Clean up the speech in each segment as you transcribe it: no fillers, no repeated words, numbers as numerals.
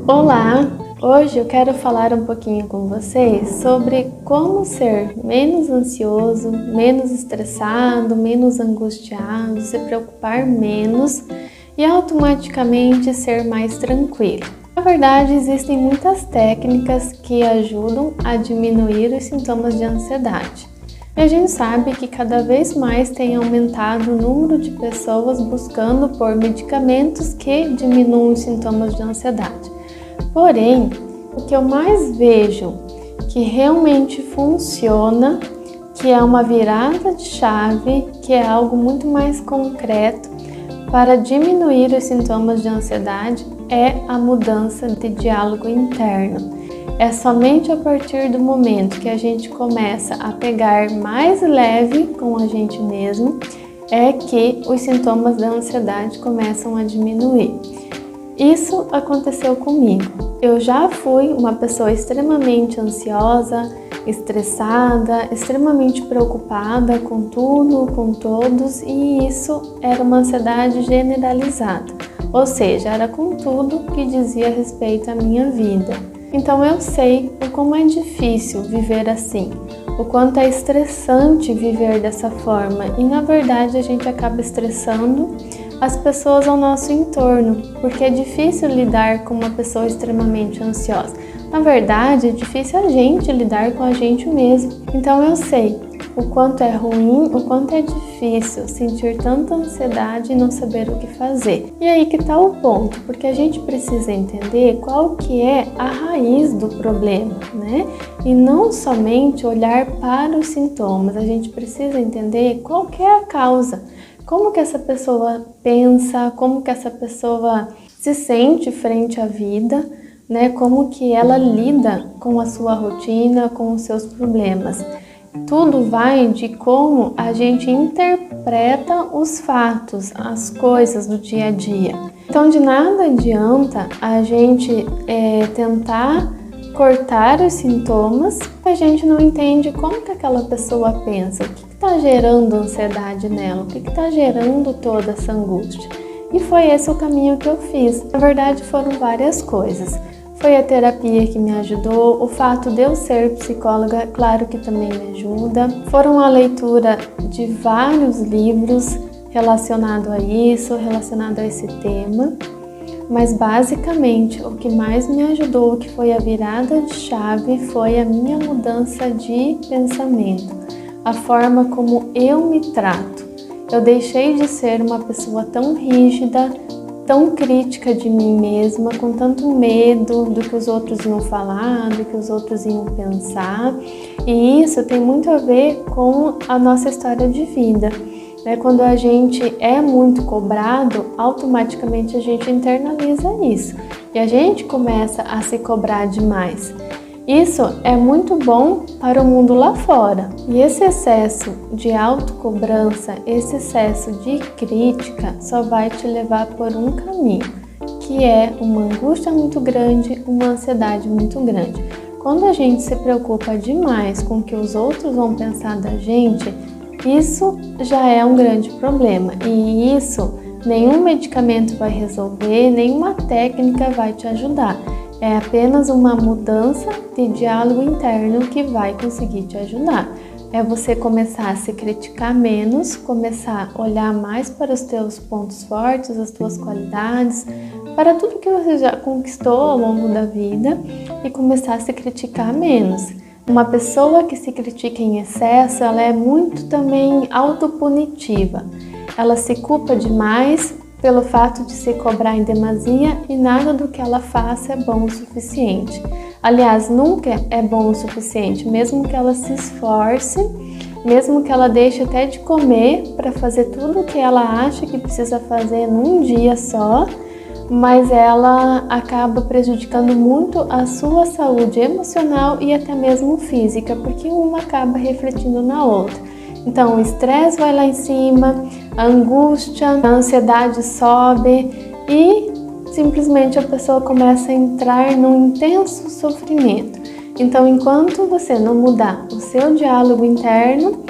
Olá! Hoje eu quero falar um pouquinho com vocês sobre como ser menos ansioso, menos estressado, menos angustiado, se preocupar menos e automaticamente ser mais tranquilo. Na verdade, existem muitas técnicas que ajudam a diminuir os sintomas de ansiedade. E a gente sabe que cada vez mais tem aumentado o número de pessoas buscando por medicamentos que diminuem os sintomas de ansiedade. Porém, o que eu mais vejo que realmente funciona, que é uma virada de chave, que é algo muito mais concreto para diminuir os sintomas de ansiedade, é a mudança de diálogo interno. É somente a partir do momento que a gente começa a pegar mais leve com a gente mesmo, é que os sintomas da ansiedade começam a diminuir. Isso aconteceu comigo. Eu já fui uma pessoa extremamente ansiosa, estressada, extremamente preocupada com tudo, com todos, e isso era uma ansiedade generalizada, ou seja, era com tudo que dizia respeito à minha vida. Então eu sei o como é difícil viver assim, o quanto é estressante viver dessa forma, e na verdade a gente acaba estressando as pessoas ao nosso entorno, porque é difícil lidar com uma pessoa extremamente ansiosa. Na verdade, é difícil a gente lidar com a gente mesmo. Então eu sei o quanto é ruim, o quanto é difícil sentir tanta ansiedade e não saber o que fazer. E aí que está o ponto, porque a gente precisa entender qual que é a raiz do problema, né? E não somente olhar para os sintomas, a gente precisa entender qual que é a causa. Como que essa pessoa pensa, como que essa pessoa se sente frente à vida, né? Como que ela lida com a sua rotina, com os seus problemas. Tudo vai de como a gente interpreta os fatos, as coisas do dia a dia. Então, de nada adianta a gente tentar cortar os sintomas, a gente não entende como que aquela pessoa pensa, o que está gerando ansiedade nela, o que está gerando toda essa angústia. E foi esse o caminho que eu fiz. Na verdade, foram várias coisas. Foi a terapia que me ajudou, o fato de eu ser psicóloga, claro que também me ajuda. Foram a leitura de vários livros relacionados a isso, relacionado a esse tema. Mas basicamente o que mais me ajudou, que foi a virada de chave, foi a minha mudança de pensamento, a forma como eu me trato. Eu deixei de ser uma pessoa tão rígida, tão crítica de mim mesma, com tanto medo do que os outros iam falar, do que os outros iam pensar. E isso tem muito a ver com a nossa história de vida. Quando a gente é muito cobrado, automaticamente a gente internaliza isso e a gente começa a se cobrar demais. Isso é muito bom para o mundo lá fora, e esse excesso de autocobrança, esse excesso de crítica só vai te levar por um caminho, que é uma angústia muito grande, uma ansiedade muito grande. Quando a gente se preocupa demais com o que os outros vão pensar da gente, isso já é um grande problema, e isso nenhum medicamento vai resolver, nenhuma técnica vai te ajudar. É apenas uma mudança de diálogo interno que vai conseguir te ajudar. É você começar a se criticar menos, começar a olhar mais para os teus pontos fortes, as tuas qualidades, para tudo que você já conquistou ao longo da vida e começar a se criticar menos. Uma pessoa que se critica em excesso, ela é muito também autopunitiva. Ela se culpa demais pelo fato de se cobrar em demasia e nada do que ela faça é bom o suficiente. Aliás, nunca é bom o suficiente, mesmo que ela se esforce, mesmo que ela deixe até de comer para fazer tudo o que ela acha que precisa fazer num dia só, mas ela acaba prejudicando muito a sua saúde emocional e até mesmo física, porque uma acaba refletindo na outra. Então o estresse vai lá em cima, a angústia, a ansiedade sobe e simplesmente a pessoa começa a entrar num intenso sofrimento. Então enquanto você não mudar o seu diálogo interno,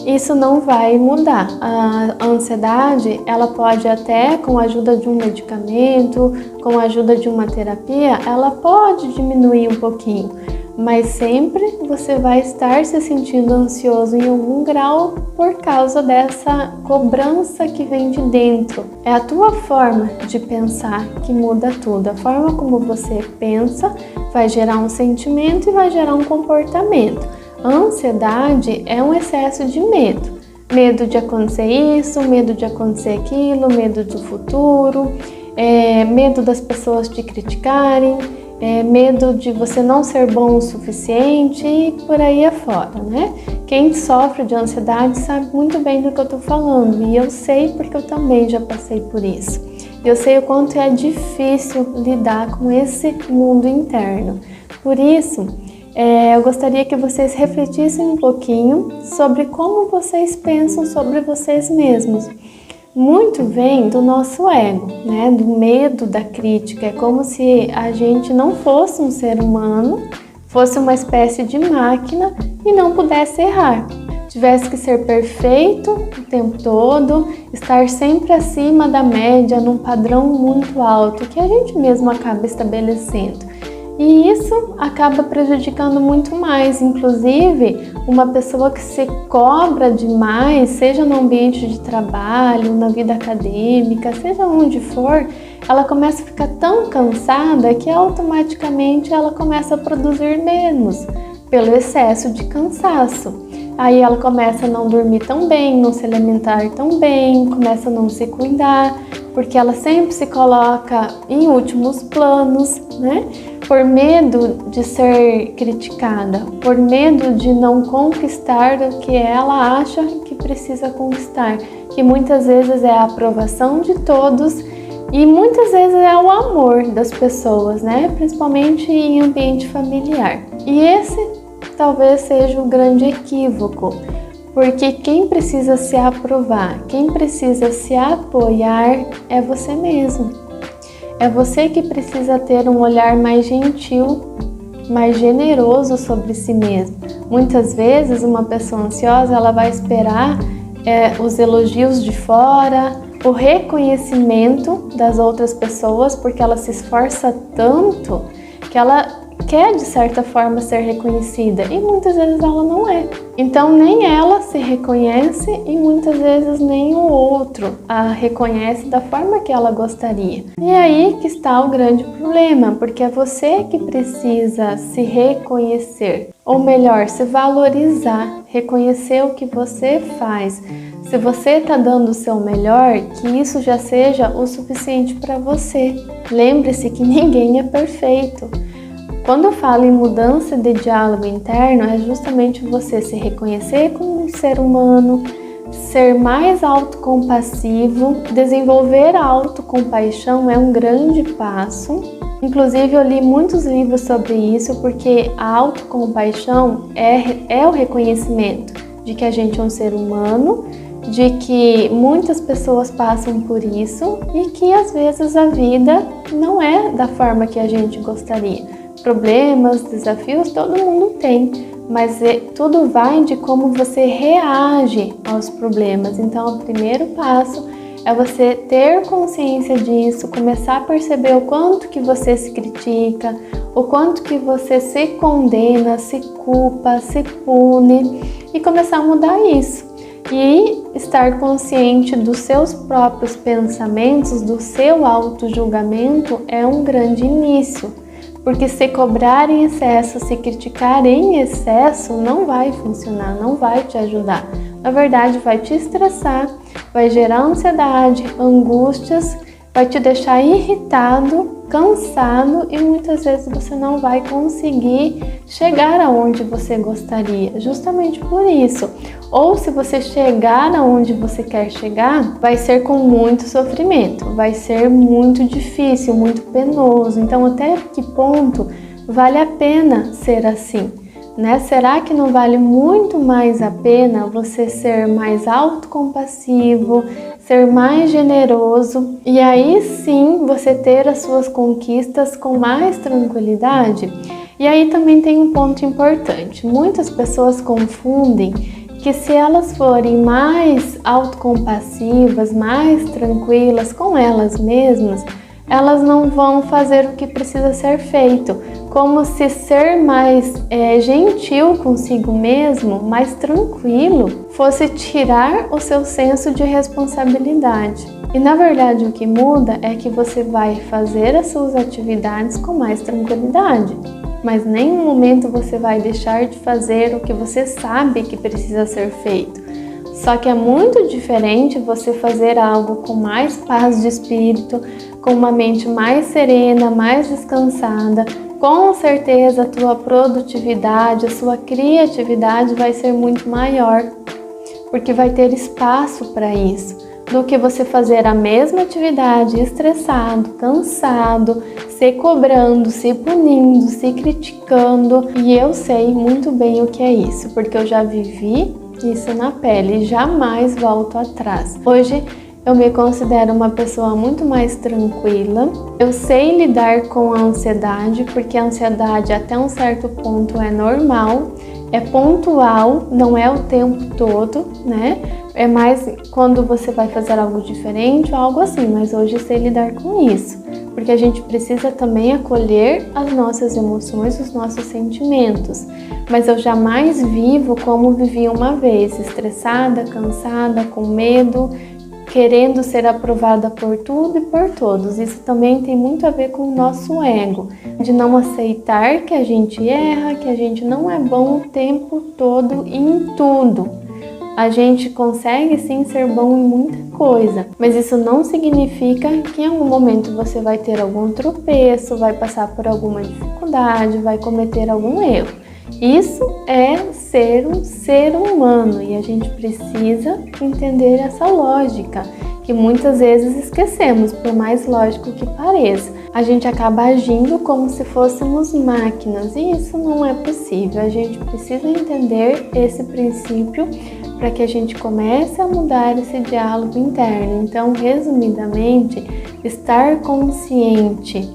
isso não vai mudar. A ansiedade, ela pode até, com a ajuda de um medicamento, com a ajuda de uma terapia, ela pode diminuir um pouquinho, mas sempre você vai estar se sentindo ansioso em algum grau por causa dessa cobrança que vem de dentro. É a tua forma de pensar que muda tudo. A forma como você pensa vai gerar um sentimento e vai gerar um comportamento. A ansiedade é um excesso de medo. Medo de acontecer isso, medo de acontecer aquilo, medo do futuro, medo das pessoas te criticarem, medo de você não ser bom o suficiente e por aí afora, né? Quem sofre de ansiedade sabe muito bem do que eu estou falando, e eu sei porque eu também já passei por isso. Eu sei o quanto é difícil lidar com esse mundo interno. Por isso, eu gostaria que vocês refletissem um pouquinho sobre como vocês pensam sobre vocês mesmos. Muito vem do nosso ego, né? Do medo da crítica. É como se a gente não fosse um ser humano, fosse uma espécie de máquina e não pudesse errar. Tivesse que ser perfeito o tempo todo, estar sempre acima da média, num padrão muito alto, que a gente mesmo acaba estabelecendo. E isso acaba prejudicando muito mais. Inclusive, uma pessoa que se cobra demais, seja no ambiente de trabalho, na vida acadêmica, seja onde for, ela começa a ficar tão cansada que automaticamente ela começa a produzir menos, pelo excesso de cansaço. Aí ela começa a não dormir tão bem, não se alimentar tão bem, começa a não se cuidar, porque ela sempre se coloca em últimos planos, né? Por medo de ser criticada, por medo de não conquistar o que ela acha que precisa conquistar, que muitas vezes é a aprovação de todos e muitas vezes é o amor das pessoas, né? Principalmente em ambiente familiar. E esse talvez seja o grande equívoco, porque quem precisa se aprovar, quem precisa se apoiar é você mesmo. É você que precisa ter um olhar mais gentil, mais generoso sobre si mesmo. Muitas vezes uma pessoa ansiosa ela vai esperar os elogios de fora, o reconhecimento das outras pessoas, porque ela se esforça tanto que ela quer de certa forma ser reconhecida e muitas vezes ela não é. Então nem ela se reconhece e muitas vezes nem o outro a reconhece da forma que ela gostaria. E aí que está o grande problema, porque é você que precisa se reconhecer, ou melhor, se valorizar, reconhecer o que você faz. Se você está dando o seu melhor, que isso já seja o suficiente para você. Lembre-se que ninguém é perfeito. Quando eu falo em mudança de diálogo interno, é justamente você se reconhecer como um ser humano, ser mais autocompassivo, desenvolver a autocompaixão é um grande passo. Inclusive, eu li muitos livros sobre isso, porque a autocompaixão é o reconhecimento de que a gente é um ser humano, de que muitas pessoas passam por isso e que às vezes a vida não é da forma que a gente gostaria. Problemas, desafios, todo mundo tem, mas tudo vai de como você reage aos problemas. Então, o primeiro passo é você ter consciência disso, começar a perceber o quanto que você se critica, o quanto que você se condena, se culpa, se pune e começar a mudar isso. E estar consciente dos seus próprios pensamentos, do seu auto-julgamento é um grande início. Porque se cobrar em excesso, se criticar em excesso, não vai funcionar, não vai te ajudar. Na verdade, vai te estressar, vai gerar ansiedade, angústias, vai te deixar irritado, cansado e muitas vezes você não vai conseguir chegar aonde você gostaria, justamente por isso. Ou se você chegar aonde você quer chegar, vai ser com muito sofrimento, vai ser muito difícil, muito penoso. Então, até que ponto vale a pena ser assim, né? Será que não vale muito mais a pena você ser mais autocompassivo, ser mais generoso e aí sim você ter as suas conquistas com mais tranquilidade? E aí também tem um ponto importante. Muitas pessoas confundem que se elas forem mais autocompassivas, mais tranquilas com elas mesmas, elas não vão fazer o que precisa ser feito, como se ser mais gentil consigo mesmo, mais tranquilo, fosse tirar o seu senso de responsabilidade. E na verdade o que muda é que você vai fazer as suas atividades com mais tranquilidade, mas em nenhum momento você vai deixar de fazer o que você sabe que precisa ser feito. Só que é muito diferente você fazer algo com mais paz de espírito, com uma mente mais serena, mais descansada. Com certeza a tua produtividade, a sua criatividade vai ser muito maior, porque vai ter espaço para isso, do que você fazer a mesma atividade estressado, cansado, se cobrando, se punindo, se criticando. E eu sei muito bem o que é isso, porque eu já vivi isso na pele e jamais volto atrás. Hoje eu me considero uma pessoa muito mais tranquila. Eu sei lidar com a ansiedade, porque a ansiedade até um certo ponto é normal, é pontual, não é o tempo todo, né? É mais quando você vai fazer algo diferente ou algo assim, mas hoje eu sei lidar com isso, porque a gente precisa também acolher as nossas emoções, os nossos sentimentos. Mas eu jamais vivo como vivi uma vez, estressada, cansada, com medo, querendo ser aprovada por tudo e por todos. Isso também tem muito a ver com o nosso ego, de não aceitar que a gente erra, que a gente não é bom o tempo todo e em tudo. A gente consegue sim ser bom em muita coisa, mas isso não significa que em algum momento você vai ter algum tropeço, vai passar por alguma dificuldade, vai cometer algum erro. Isso é ser um ser humano e a gente precisa entender essa lógica, que muitas vezes esquecemos, por mais lógico que pareça. A gente acaba agindo como se fôssemos máquinas e isso não é possível. A gente precisa entender esse princípio para que a gente comece a mudar esse diálogo interno. Então, resumidamente, estar consciente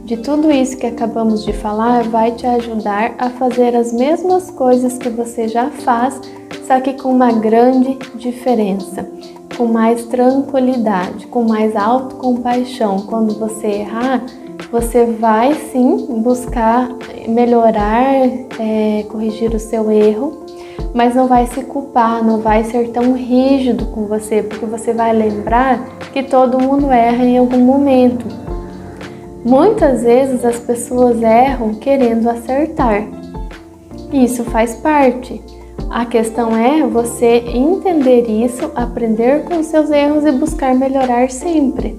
de tudo isso que acabamos de falar vai te ajudar a fazer as mesmas coisas que você já faz, só que com uma grande diferença, com mais tranquilidade, com mais autocompaixão. Quando você errar, você vai sim buscar melhorar, corrigir o seu erro, mas não vai se culpar, não vai ser tão rígido com você, porque você vai lembrar que todo mundo erra em algum momento. Muitas vezes as pessoas erram querendo acertar. Isso faz parte. A questão é você entender isso, aprender com os seus erros e buscar melhorar sempre.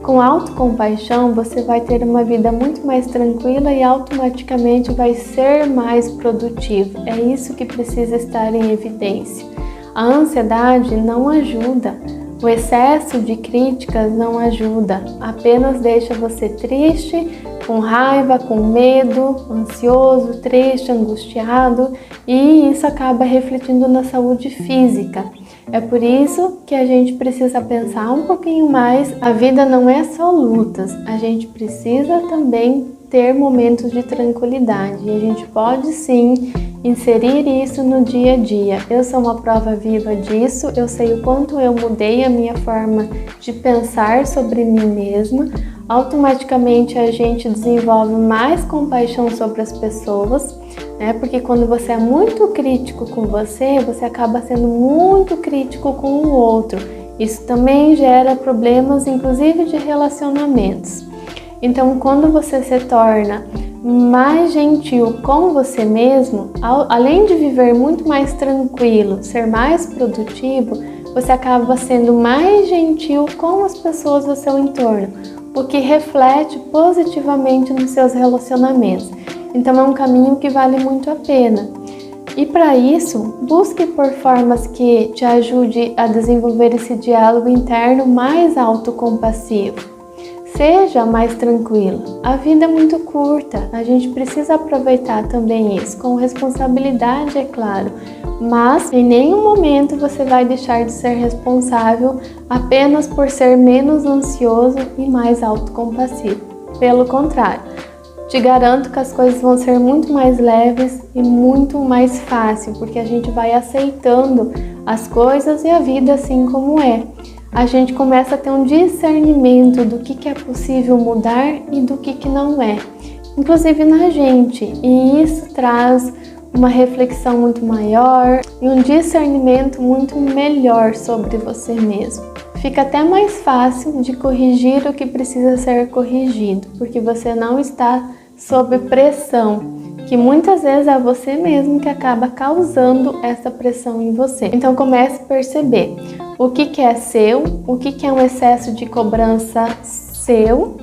Com autocompaixão, você vai ter uma vida muito mais tranquila e automaticamente vai ser mais produtivo. É isso que precisa estar em evidência. A ansiedade não ajuda. O excesso de críticas não ajuda, apenas deixa você triste, com raiva, com medo, ansioso, triste, angustiado, e isso acaba refletindo na saúde física. É por isso que a gente precisa pensar um pouquinho mais. A vida não é só lutas, a gente precisa também ter momentos de tranquilidade e a gente pode sim inserir isso no dia a dia. Eu sou uma prova viva disso, eu sei o quanto eu mudei a minha forma de pensar sobre mim mesma. Automaticamente a gente desenvolve mais compaixão sobre as pessoas, né? Porque quando você é muito crítico com você, você acaba sendo muito crítico com o outro. Isso também gera problemas, inclusive de relacionamentos. Então, quando você se torna mais gentil com você mesmo, além de viver muito mais tranquilo, ser mais produtivo, você acaba sendo mais gentil com as pessoas do seu entorno, o que reflete positivamente nos seus relacionamentos. Então, é um caminho que vale muito a pena. E para isso, busque por formas que te ajude a desenvolver esse diálogo interno mais autocompassivo. Seja mais tranquila. A vida é muito curta, a gente precisa aproveitar também isso, com responsabilidade, é claro, mas em nenhum momento você vai deixar de ser responsável apenas por ser menos ansioso e mais autocompassivo. Pelo contrário, Te garanto que as coisas vão ser muito mais leves e muito mais fácil, porque a gente vai aceitando as coisas e a vida assim como é. A gente começa a ter um discernimento do que é possível mudar e do que não é, inclusive na gente, e isso traz uma reflexão muito maior e um discernimento muito melhor sobre você mesmo. Fica até mais fácil de corrigir o que precisa ser corrigido, porque você não está sob pressão, que muitas vezes é você mesmo que acaba causando essa pressão em você. Então comece a perceber o que é seu, o que é um excesso de cobrança seu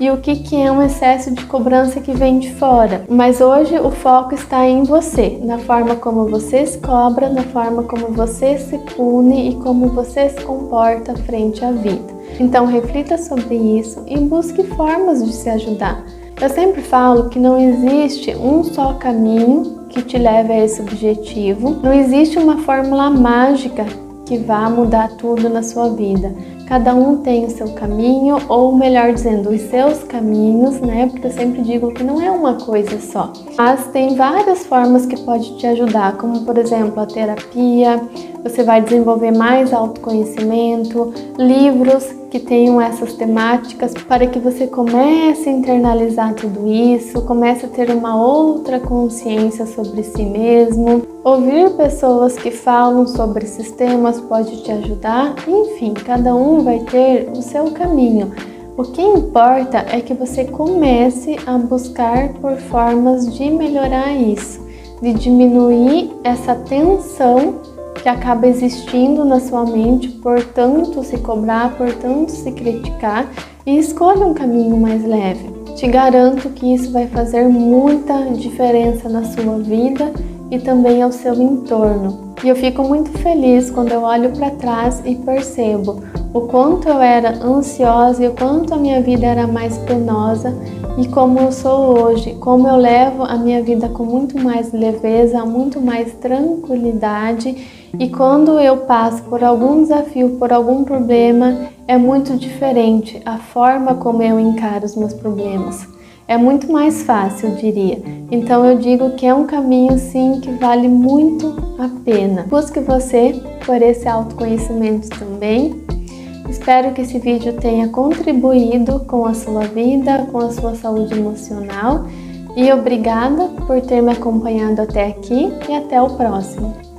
e o que é um excesso de cobrança que vem de fora. Mas hoje o foco está em você, na forma como você se cobra, na forma como você se pune e como você se comporta frente à vida. Então reflita sobre isso e busque formas de se ajudar. Eu sempre falo que não existe um só caminho que te leve a esse objetivo, não existe uma fórmula mágica que vá mudar tudo na sua vida. Cada um tem o seu caminho, ou melhor dizendo, os seus caminhos, né? Porque eu sempre digo que não é uma coisa só. Mas tem várias formas que pode te ajudar, como por exemplo a terapia, você vai desenvolver mais autoconhecimento, livros que tenham essas temáticas para que você comece a internalizar tudo isso, comece a ter uma outra consciência sobre si mesmo. Ouvir pessoas que falam sobre esses temas pode te ajudar. Enfim, cada um vai ter o seu caminho. O que importa é que você comece a buscar por formas de melhorar isso, de diminuir essa tensão que acaba existindo na sua mente por tanto se cobrar, por tanto se criticar, e escolha um caminho mais leve. Te garanto que isso vai fazer muita diferença na sua vida e também ao seu entorno. E eu fico muito feliz quando eu olho para trás e percebo o quanto eu era ansiosa e o quanto a minha vida era mais penosa e como eu sou hoje, como eu levo a minha vida com muito mais leveza, muito mais tranquilidade, e quando eu passo por algum desafio, por algum problema, é muito diferente a forma como eu encaro os meus problemas. É muito mais fácil, eu diria. Então eu digo que é um caminho sim que vale muito a pena. Busque você por esse autoconhecimento também. Espero que esse vídeo tenha contribuído com a sua vida, com a sua saúde emocional. E obrigada por ter me acompanhado até aqui e até o próximo.